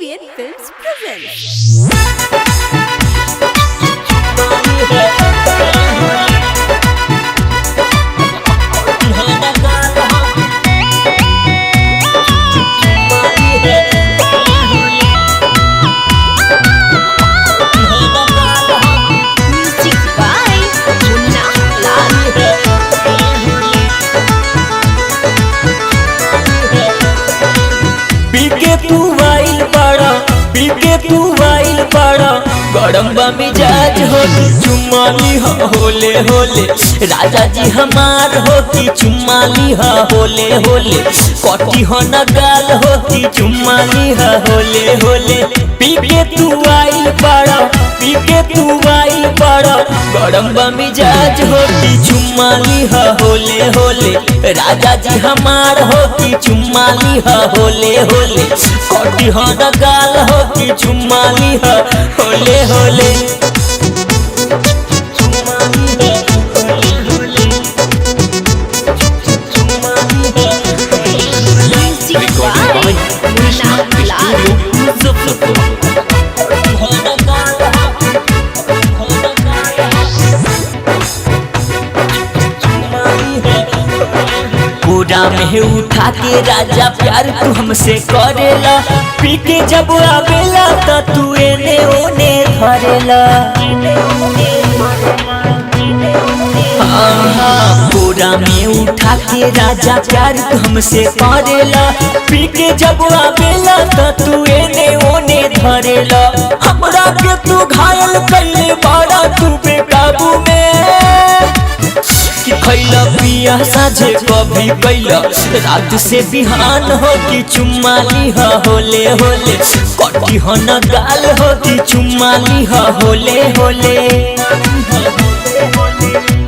ABN Films presents. तू वाइल पड़ा गड़म्बा मिजाज हो कि चुम्माली होले होले राजा जी हमार हो कि चुम्माली होले होले कटी हो न गाल हो कि चुम्माली होले होले पीके तू वाइल पड़ा पीके तू वाइल पड़ा गड़म्बा मिजाज हो कि चुम्माली होले होले राजा जी हमार हो कि चुम्माली होले होले कटी हो न गाल हो कि चुम्माली होले होले पूरा में उठा के राजा प्यार तू हमसे करेला पी के जब आवेला त तू एने ओने धरेला पूरा में उठा के राजा प्यार तू हमसे करेला पी के जब आवेला त तू एने ओने धरेला हमरा के तू घायल कइले बड़ा तू बेकाबू में कि खैला पिया साझे कभी कैला रात से बिहान हो कि चुम्माली होले होले कटी हो न गाल हो कि चुम्माली होले होले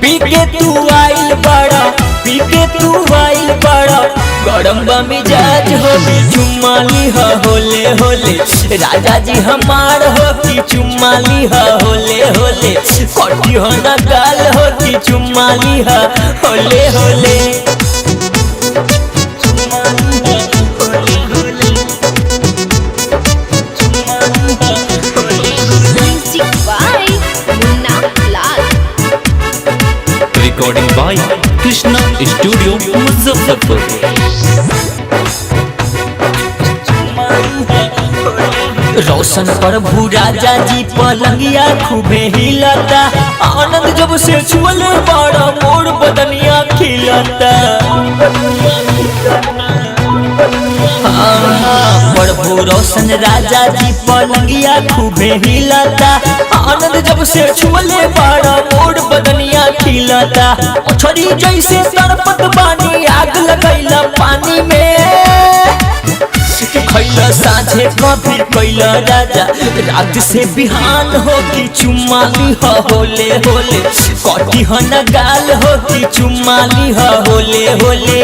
पीके तू आइल बड़ा पीके तू आइल बड़ा गड़म्बा मिजाज हो कि चुम्माली होले होले राजा जी हमार हो कि चुम्माली होले होले कटी हो न गाल हो कि चुम्माली होले होले Recording by Krishna Studio, Muzaffarpur. रोशन प्रभु राजा जी पलंगिया खूबे हिलता आनंद जब से छुअले बड़ा मोड़ बदनिया खिलता प्रभु रोशन राजा जी पलंगिया खूबे हिलता आनंद जब से छुअले बड़ा मोड़ बदनिया खिलता छोरी जैसे तड़पत बानी आग लगैला पानी में खैला साझे कभी कैला राजा रात से बिहान हो कि चुम्माली होले होले कटी हो न गाल हो कि चुम्माली होले होले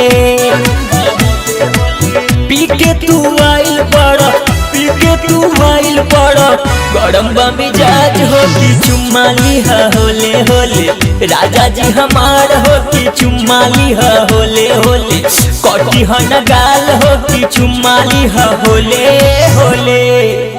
पीके तू आइल बड़ा पीके तू आइल बड़ा गड़म्बा मिजाज हो कि चुम्माली होले होले राजा जी हमार हो कि चुम्माली होले होले कटी हो न गाल हो कि चुम्माली होले होले।